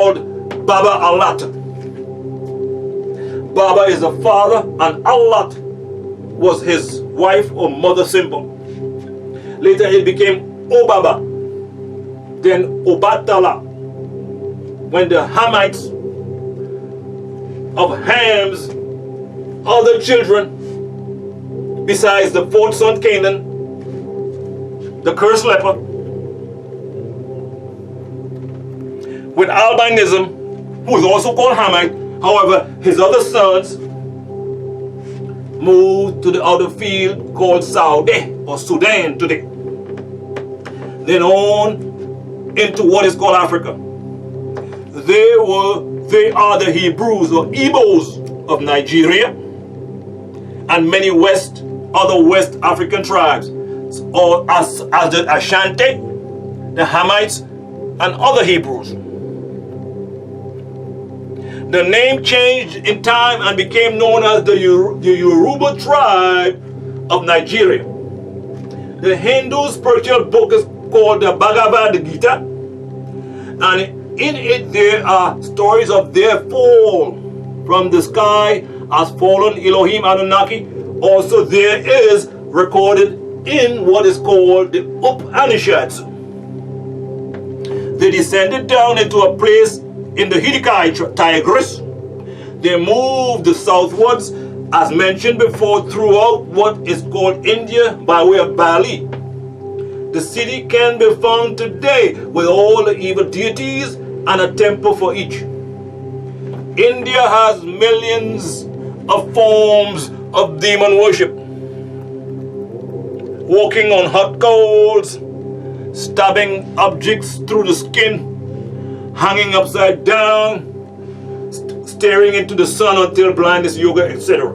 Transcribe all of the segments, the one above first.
called Baba Alat. Baba is the father and Alat was his wife or mother symbol. Later it became Obaba, then Obatala, when the Hamites of Ham's other children, besides the fourth son Canaan, the cursed leper, with albinism, who is also called Hamite. However, his other sons moved to the other field called Saudi or Sudan today. Then on into what is called Africa. They are the Hebrews or Igbos of Nigeria and many other West African tribes, or as the Ashanti, the Hamites, and other Hebrews. The name changed in time and became known as the Yoruba tribe of Nigeria. The Hindu spiritual book is called the Bhagavad Gita, and in it there are stories of their fall from the sky as fallen Eloheem Anunnaqi. Also there is recorded in what is called the Upanishads. They descended down into a place in the Hittite Tigris. They moved southwards, as mentioned before, throughout what is called India by way of Bali. The city can be found today with all the evil deities and a temple for each. India has millions of forms of demon worship. Walking on hot coals, stabbing objects through the skin, hanging upside down, staring into the sun until blindness, yoga, etc.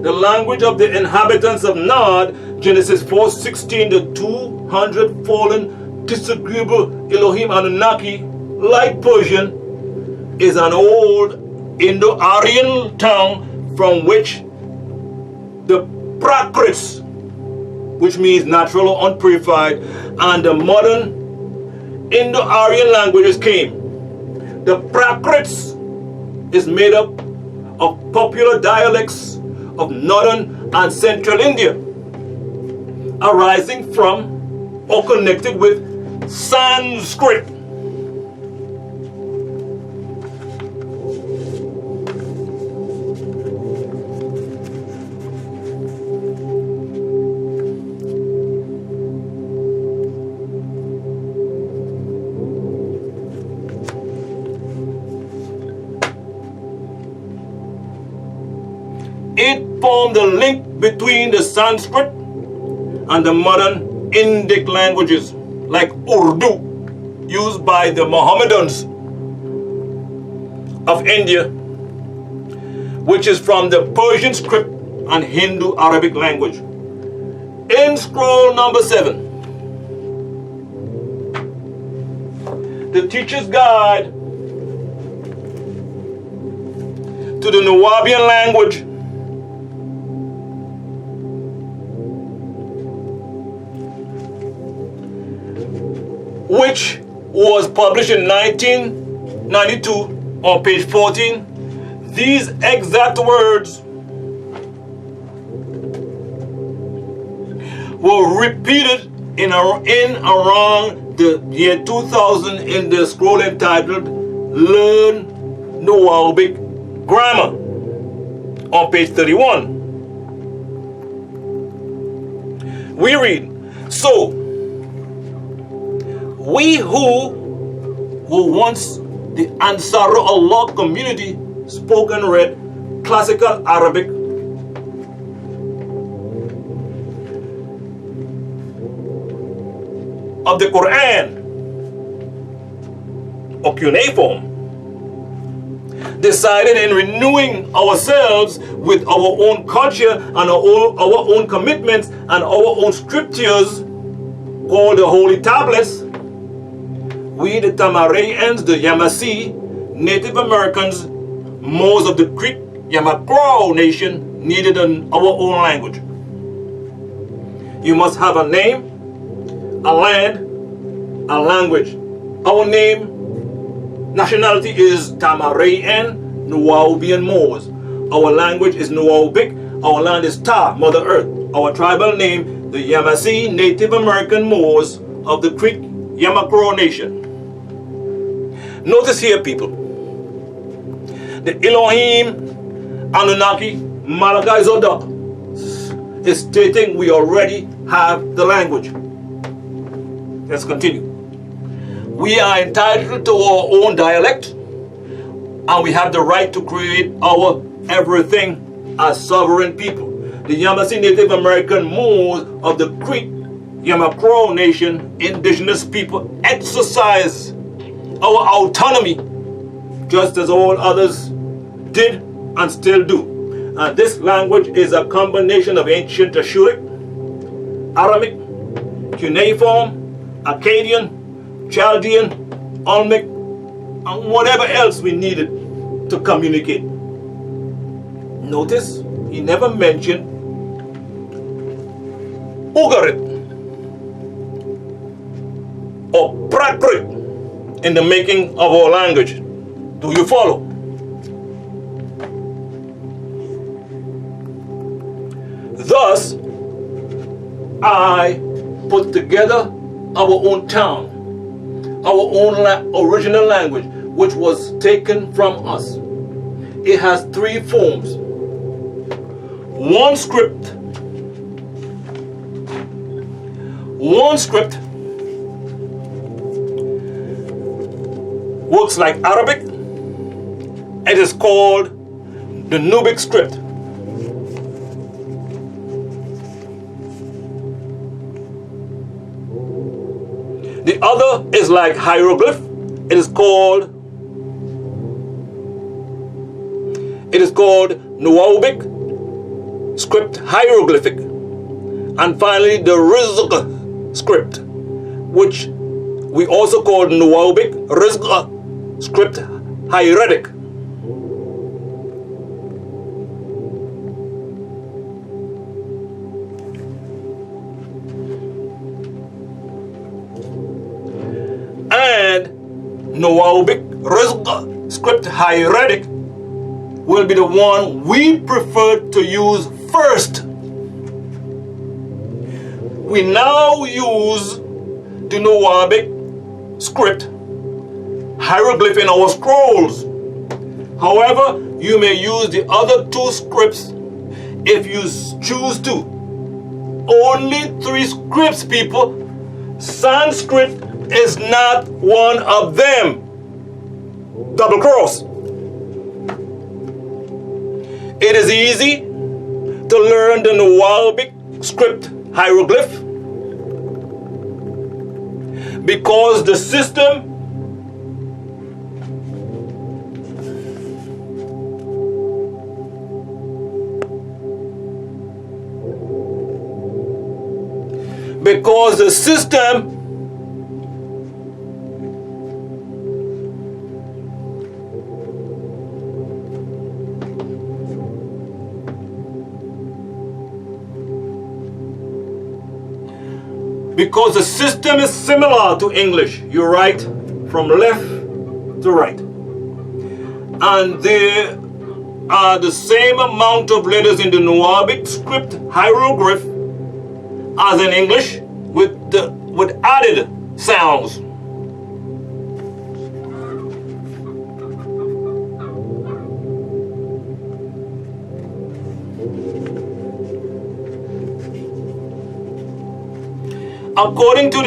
The language of the inhabitants of Nod, Genesis 4:16, the 200 fallen disagreeable Eloheem Anunnaqi, like Persian, is an old Indo-Aryan tongue from which the Prakrits, which means natural or unpurified, and the modern Indo-Aryan languages came. The Prakrits is made up of popular dialects of northern and central India, arising from or connected with Sanskrit. It formed the link between the Sanskrit and the modern Indic languages, like Urdu, used by the Mohammedans of India, which is from the Persian script and Hindu-Arabic language. In scroll number 7, the Teacher's Guide to the Nubian language, which was published in 1992 on page 14, these exact words were repeated in around the year 2000 in the scroll entitled Learn Nubic Grammar on page 31. We read, so we who were once the Ansar Allah community spoke and read classical Arabic of the Quran or Cuneiform, decided in renewing ourselves with our own culture and our own commitments and our own scriptures called the Holy Tablets. We, the Tamarayans, the Yamasee, Native Americans, most of the Creek Yamacraw nation needed our own language. You must have a name, a land, a language. Our name nationality is Tamarayan, Nuwaubian Moors. Our language is Nuwaubic. Our land is Ta, Mother Earth. Our tribal name, the Yamasee Native American Moors of the Creek Yamakro Nation. Notice here, people, the Elohim Anunnaqi Malachi Zodak is stating we already have the language. Let's continue. We are entitled to our own dialect, and we have the right to create our everything as sovereign people. The Yamasee Native American Moors of the Creek Yamakro Nation indigenous people exercise our autonomy just as all others did and still do. And this language is a combination of ancient Ashuric, Aramic, Cuneiform, Akkadian, Chaldean, Olmec, and whatever else we needed to communicate. Notice he never mentioned Ugarit or Prakrit in the making of our language. Do you follow? Thus, I put together our own tongue, our own original language, which was taken from us. It has three forms. One script works like Arabic. It is called the Nubic script. The other is like hieroglyph. It is called Nuwaubic script hieroglyphic. And finally the Rizq script, which we also call Nuwaubic Rizq script hieratic. And Nuwaubic Rizq script hieratic will be the one we prefer to use first. We now use the Nuwaubic script hieroglyph in our scrolls. However, you may use the other two scripts if you choose to. Only three scripts, people. Sanskrit is not one of them. Double cross. It is easy to learn the Nuwaubic script hieroglyph because the system because the system is similar to English. You write from left to right. And there are the same amount of letters in the Nuwaubic script hieroglyph as in English with added sounds. According to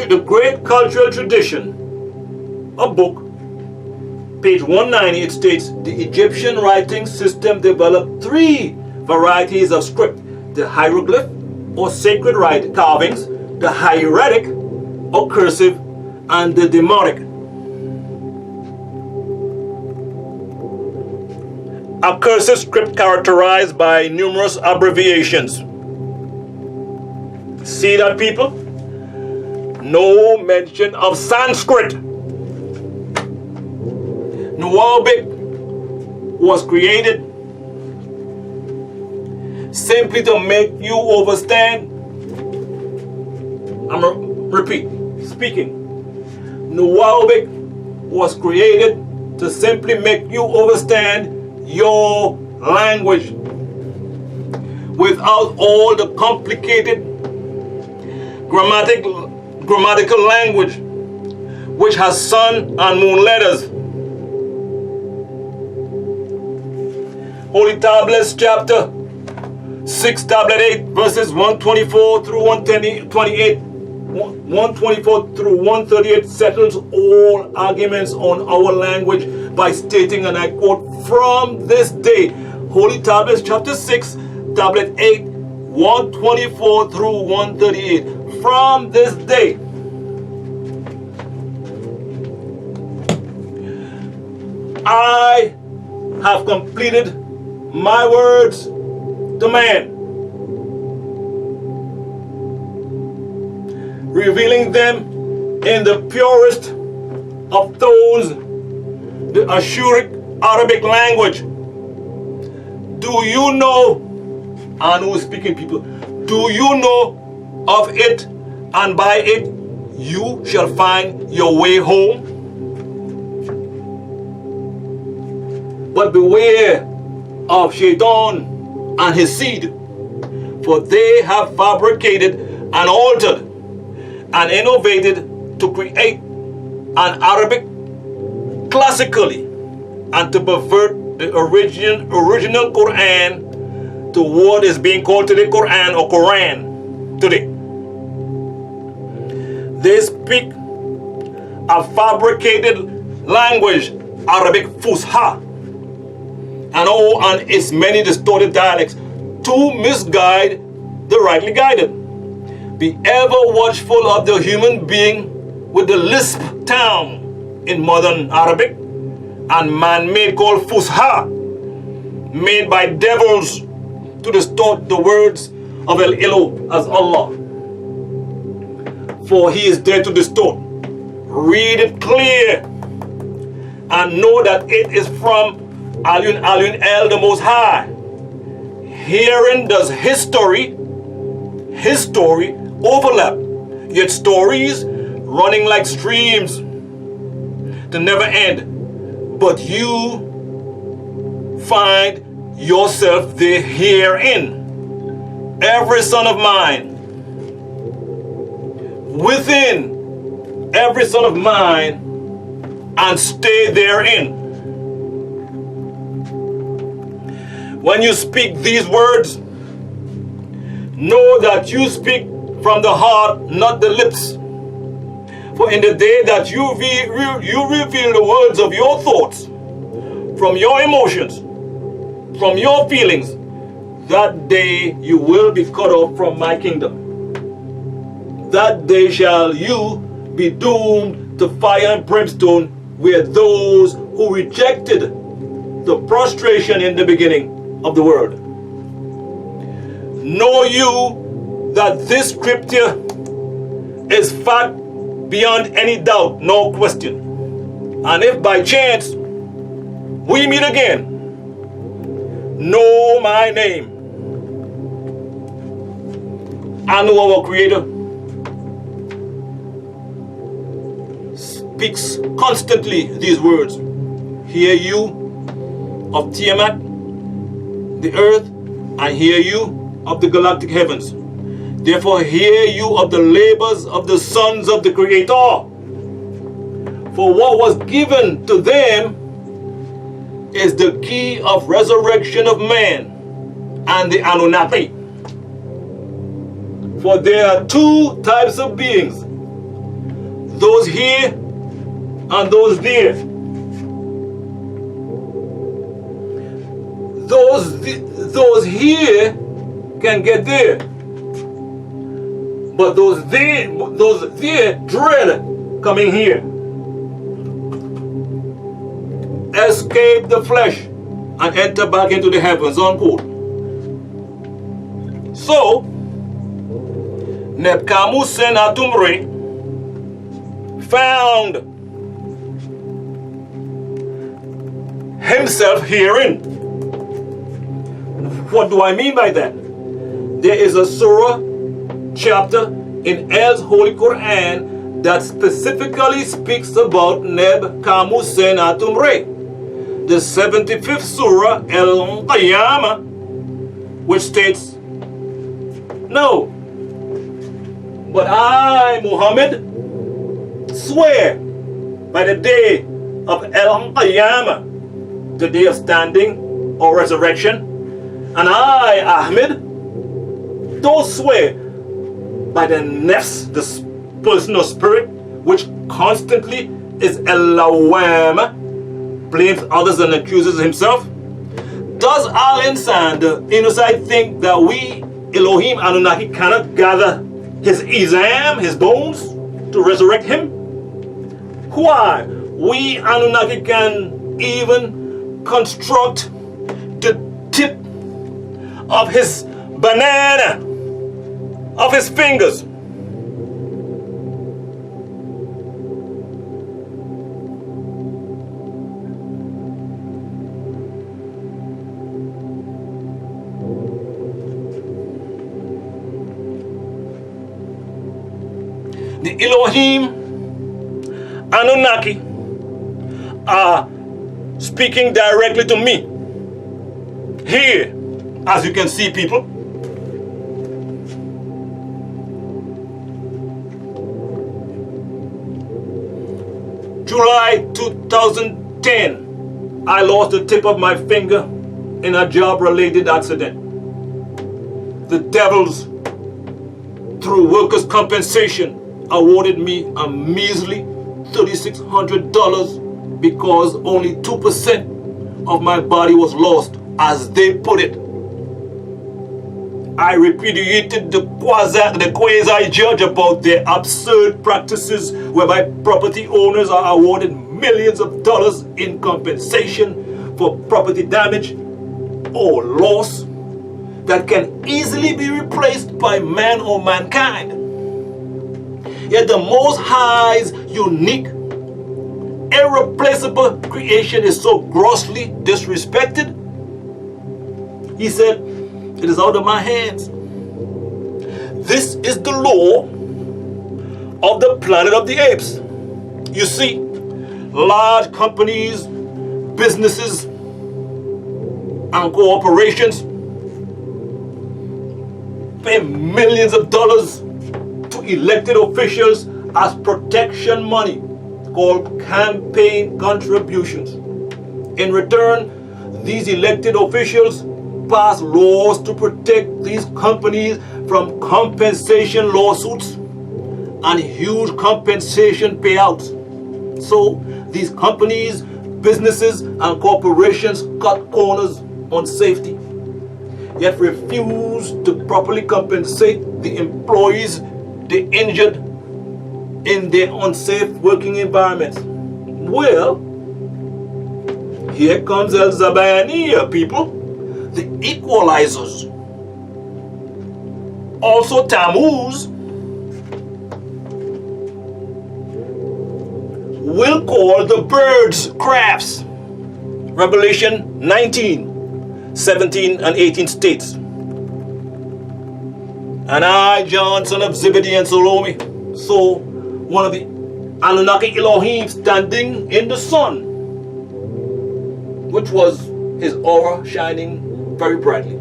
the great cultural tradition, a book, page 190, it states the Egyptian writing system developed three varieties of script: the hieroglyph or sacred carvings, the hieratic or cursive, and the demotic. A cursive script characterized by numerous abbreviations. See that, people? No mention of Sanskrit. Nuwaubic was created simply to make you understand. Repeat. speaking. Nuwaubik was created to simply make you understand your language without all the complicated grammatical language which has sun and moon letters. Holy Tablets chapter 6 tablet 8 verses 124 through 128, 124 through 138 settles all arguments on our language by stating, and I quote, "From this day," Holy Tablets chapter 6 tablet 8 124 through 138, "From this day I have completed my words to man, revealing them in the purest of those, the Ashuric Arabic language. Do you know," and who is speaking, people, "do you know of it, and by it you shall find your way home? But beware of Shaitan and his seed, for they have fabricated and altered and innovated to create an Arabic classically and to pervert the original Quran to what is being called today Quran or Quran today. They speak a fabricated language, Arabic Fusha, and its many distorted dialects to misguide the rightly guided. Be ever watchful of the human being with the lisp tongue in modern Arabic and man-made called Fusha, made by devils to distort the words of El Elo as Allah. For he is there to distort. Read it clear and know that it is from Alun El, the Most High. Herein does history overlap, yet stories running like streams to never end. But you find yourself there herein, every son of mine, within every son of mine, and stay therein. When you speak these words, know that you speak from the heart, not the lips. For in the day that you reveal the words of your thoughts, from your emotions, from your feelings, that day you will be cut off from my kingdom. That day shall you be doomed to fire and brimstone, where those who rejected the prostration in the beginning of the world. Know you that this scripture is fact beyond any doubt, no question. And if by chance we meet again, know my name. I know our Creator speaks constantly these words. Hear you of Tiamat, the earth, and hear you of the galactic heavens. Therefore hear you of the labors of the sons of the Creator. For what was given to them is the key of resurrection of man and the Anunnaki. For there are two types of beings, those here and those there. Those here can get there, but those there dread coming here. Escape the flesh and enter back into the heavens, unquote. So Nebuchadnezzar Atumre found himself herein. What do I mean by that? There is a surah chapter in El's Holy Quran that specifically speaks about Neb Kamusen Atumre, the 75th Surah El-Qiyamah, which states, "No, but I, Muhammad, swear by the day of El-Qiyamah, the day of standing or resurrection, and I, Ahmed, don't swear by the nafs, the personal spirit, which constantly is Elawam, blames others and accuses himself. Does Al-Insan, the Innocide, think that we, Elohim Anunnaki, cannot gather his izam, his bones, to resurrect him? Why, we Anunnaki can even construct the tip of his banana, of his fingers. The Elohim Anunnaki are speaking directly to me. Here, as you can see, people, July 2010, I lost the tip of my finger in a job-related accident. The devils, through workers' compensation, awarded me a measly $3,600 because only 2% of my body was lost, as they put it. I repudiated the quasi-judge about their absurd practices whereby property owners are awarded millions of dollars in compensation for property damage or loss that can easily be replaced by man or mankind. Yet the Most High's unique, irreplaceable creation is so grossly disrespected. He said, "It is out of my hands." This is the law of the planet of the apes. You see, large companies, businesses, and corporations pay millions of dollars to elected officials as protection money called campaign contributions. In return, these elected officials pass laws to protect these companies from compensation lawsuits and huge compensation payouts. So these companies, businesses, and corporations cut corners on safety, yet refuse to properly compensate the employees they injured in their unsafe working environments. Well, here comes El Zabaniya, people, the equalizers. Also Tammuz will call the birds crafts. Revelation 19, 17 and 18 states, "And I, John, son of Zebedee and Salome, saw one of the Anunnaki Elohim standing in the sun, which was his aura shining very brightly.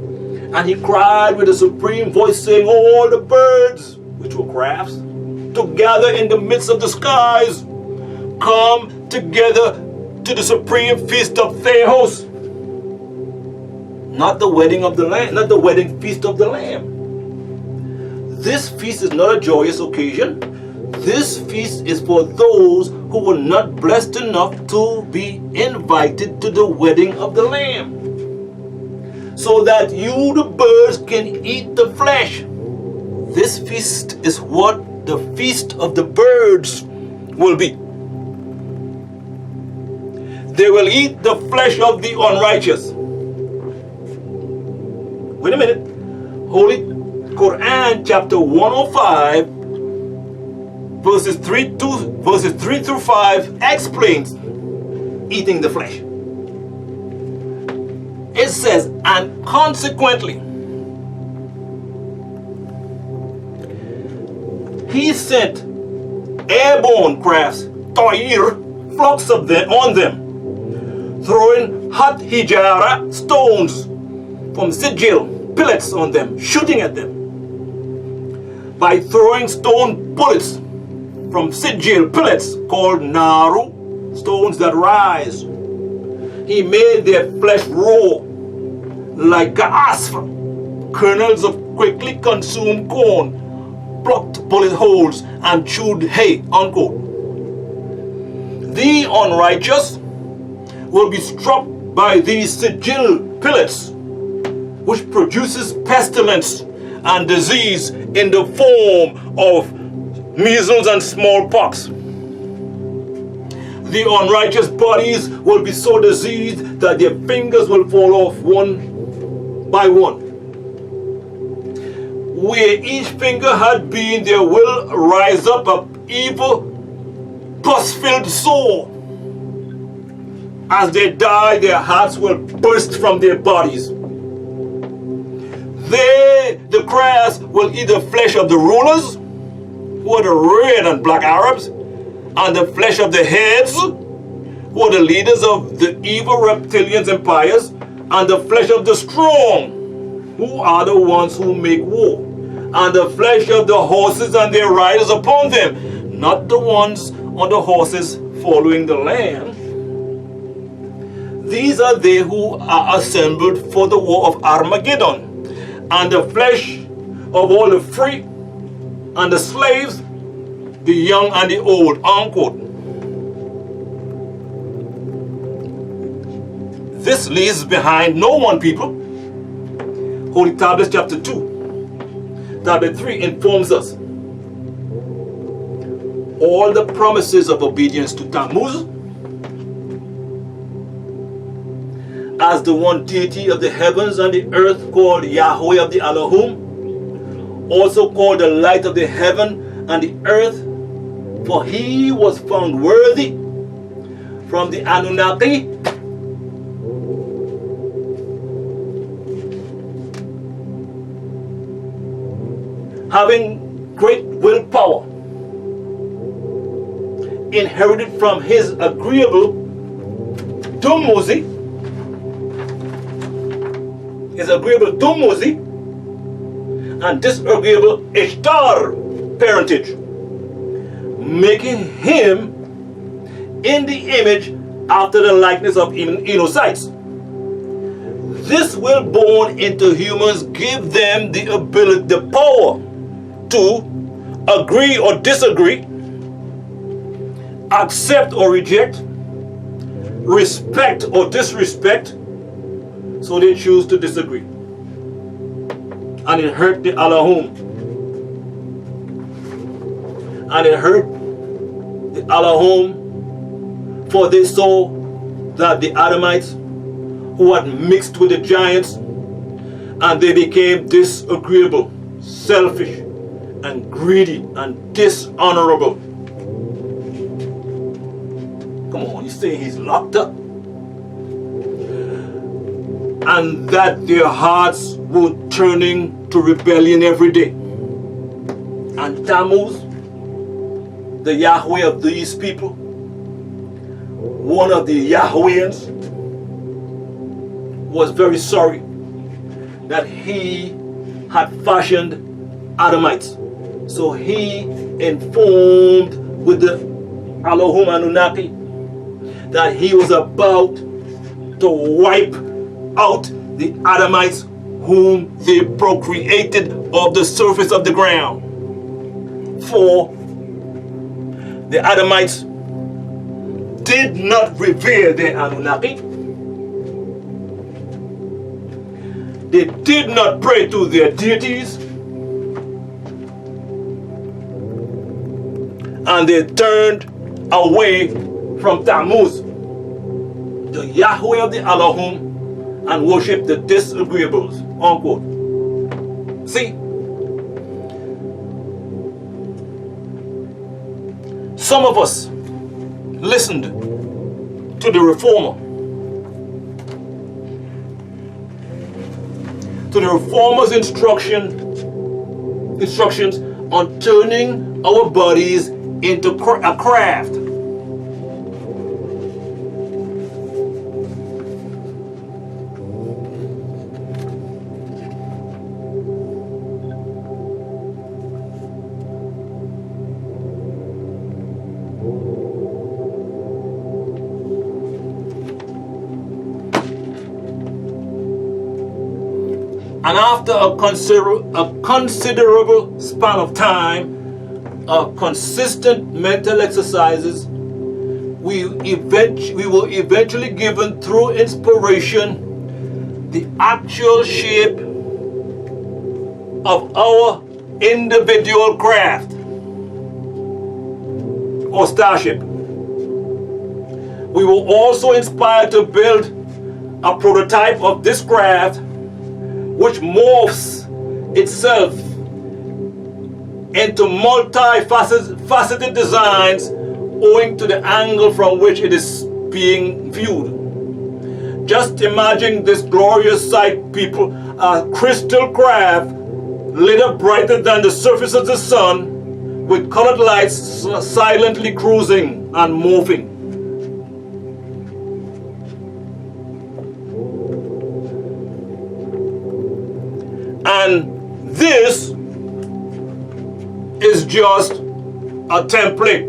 And he cried with a supreme voice, saying, all the birds, which were crafts, together in the midst of the skies, come together to the supreme feast of Theos." Not the wedding of the Lamb, not the wedding feast of the Lamb. This feast is not a joyous occasion. This feast is for those who were not blessed enough to be invited to the wedding of the Lamb, so that you, the birds, can eat the flesh. This feast is what the feast of the birds will be. They will eat the flesh of the unrighteous. Wait a minute. Holy Quran chapter 105 verses 3 through 5 explains eating the flesh. It says, and consequently, he sent airborne crafts, Toir, flocks of them on them, throwing hot hijara stones from sigil, pellets on them, shooting at them. By throwing stone bullets from sigil, pellets called naru, stones that rise, he made their flesh raw like gaasfa, kernels of quickly consumed corn, plucked bullet holes and chewed hay, unquote. The unrighteous will be struck by these sigil pellets, which produces pestilence and disease in the form of measles and smallpox. The unrighteous bodies will be so diseased that their fingers will fall off one by one. Where each finger had been, there will rise up an evil, pus-filled sore. As they die, their hearts will burst from their bodies. They, the crafts, will eat the flesh of the rulers, who are the red and black Arabs, and the flesh of the heads, who are the leaders of the evil reptilian empires, and the flesh of the strong, who are the ones who make war, and the flesh of the horses and their riders upon them, not the ones on the horses following the Lamb. These are they who are assembled for the war of Armageddon, and the flesh of all the free and the slaves, the young and the old, unquote. This leaves behind no one people. Holy Tablets chapter 2, Tablet 3 informs us all the promises of obedience to Tammuz as the one deity of the heavens and the earth, called Yahweh of the Elohim, also called the light of the heaven and the earth, for he was found worthy from the Anunnaki having great willpower, inherited from his agreeable Dumuzi, and disagreeable Ishtar parentage, making him in the image after the likeness of Enocytes. This will born into humans give them the ability, the power to agree or disagree, accept or reject, respect or disrespect, so they choose to disagree. And it hurt the Elohim. And it hurt the Elohim, for they saw that the Adamites who had mixed with the giants, and they became disagreeable, selfish, and greedy, and dishonorable. Come on, you say he's locked up? And that their hearts were turning to rebellion every day. And Tammuz, the Yahweh of these people, one of the Yahwehans, was very sorry that he had fashioned Adamites. So he informed with the Elohim Anunnaki that he was about to wipe out the Adamites whom they procreated of the surface of the ground. For the Adamites did not revere their Anunnaki. They did not pray to their deities. And they turned away from Tammuz, the Yahweh of the Elohim, and worshiped the disagreeables, unquote. See, some of us listened to the reformer, to the reformer's instructions on turning our bodies into a craft. And after a considerable span of time of consistent mental exercises, we were eventually given through inspiration the actual shape of our individual craft or starship. We were also inspired to build a prototype of this craft, which morphs itself into multifaceted designs owing to the angle from which it is being viewed. Just imagine this glorious sight, people, a crystal craft lit up brighter than the surface of the sun, with colored lights silently cruising and moving. And this is just a template,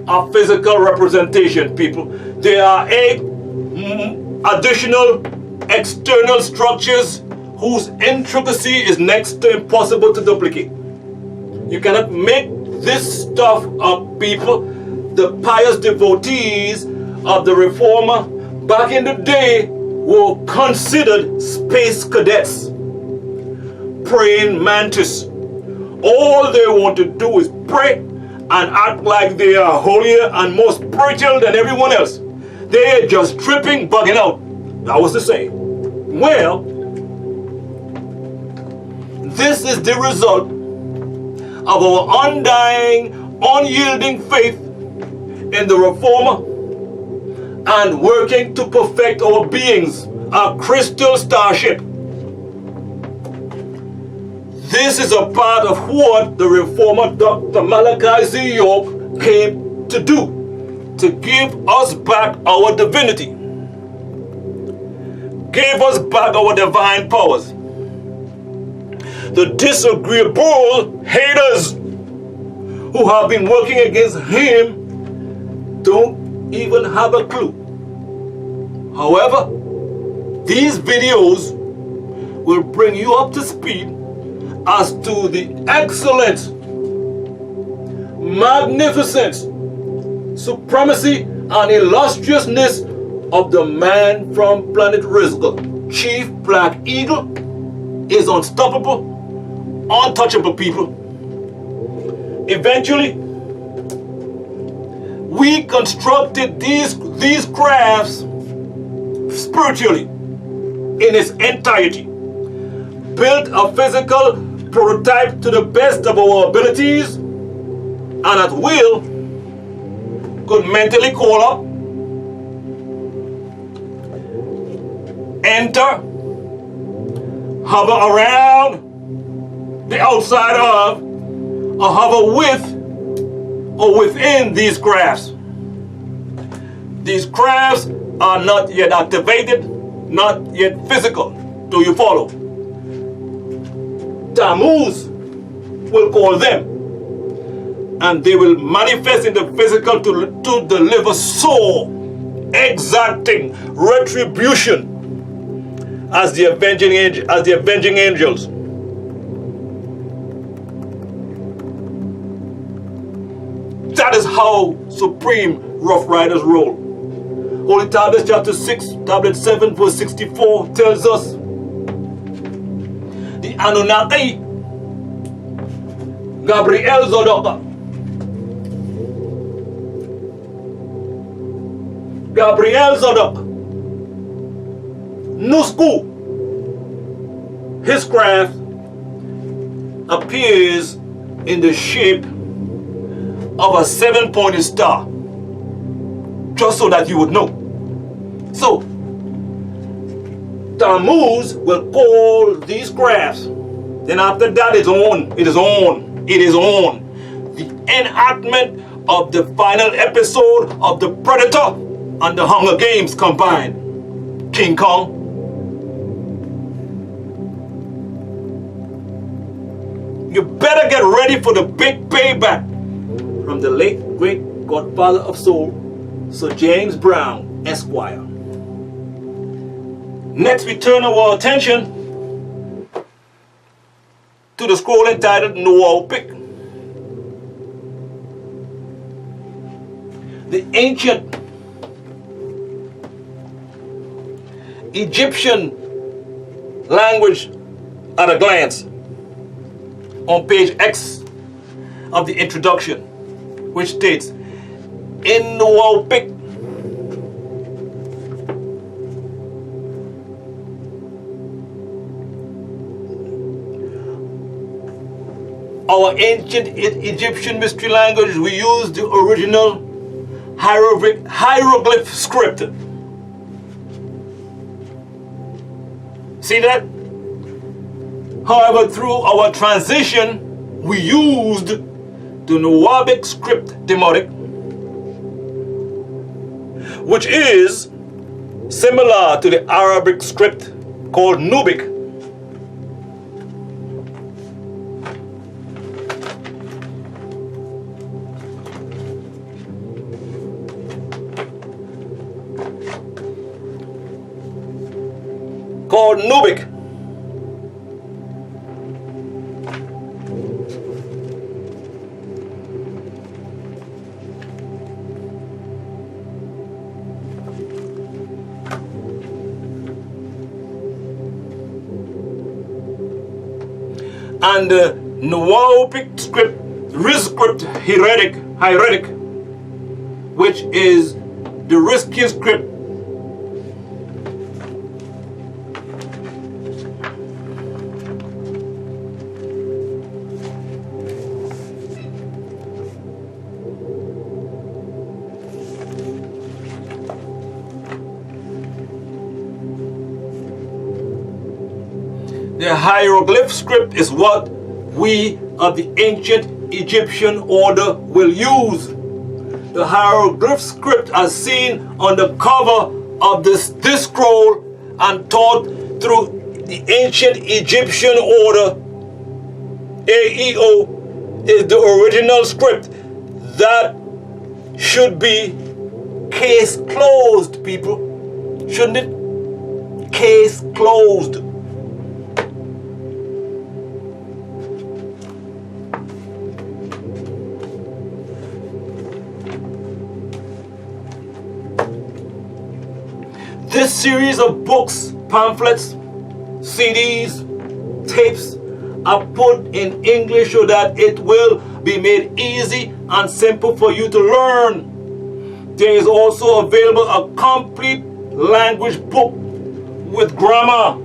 a physical representation, people. There are 8 additional external structures whose intricacy is next to impossible to duplicate. You cannot make this stuff up, people. The pious devotees of the Reformer back in the day were considered space cadets, praying mantis. All they want to do is pray and act like they are holier and more spiritual than everyone else. They're just tripping, bugging out. That was to say. Well, this is the result of our undying, unyielding faith in the Reformer and working to perfect our beings, a crystal starship. This is a part of what the Reformer Dr. Malachi Z. York came to do, to give us back our divinity, gave us back our divine powers. The disagreeable haters who have been working against him don't even have a clue. However, these videos will bring you up to speed as to the excellence, magnificence, supremacy, and illustriousness of the man from planet Rizqa. Chief Black Eagle is unstoppable, untouchable, people. Eventually, we constructed these crafts spiritually in its entirety, built a physical prototype to the best of our abilities, and at will could mentally call up, enter, hover around the outside of, or hover with or within these crafts. These crafts are not yet activated, not yet physical. Do you follow? Tammuz will call them, and they will manifest in the physical to deliver soul exacting retribution as the avenging angels. That is how supreme Rough Riders roll. Holy Tablets chapter 6, tablet 7, verse 64 tells us the Anunnaki, Gabriel Zodok, Nusku, his craft appears in the shape of a 7-pointed star, just so that you would know. So, Tammuz will call these crafts. Then after that, it is on. the enactment of the final episode of The Predator and The Hunger Games combined. King Kong. You better get ready for the big payback from the late great godfather of soul, Sir James Brown, Esquire. Next, we turn our attention to the scroll entitled Nuwaubic. The ancient Egyptian language at a glance on page X of the introduction, which states, in Nuwaubic, our ancient Egyptian mystery language, we use the original hieroglyph script. See that? However, through our transition, we used the Nuwaubic script demotic, which is similar to the Arabic script called Nubic. Called Nubic. And the Nuwaubic script, Rizscript hieratic, which is the Rizkian script, the hieroglyph script is what we of the ancient Egyptian order will use. The hieroglyph script as seen on the cover of this scroll and taught through the ancient Egyptian order, AEO, is the original script that should be case closed, people. Shouldn't it? Case closed. This series of books, pamphlets, CDs, tapes are put in English so that it will be made easy and simple for you to learn. There is also available a complete language book with grammar,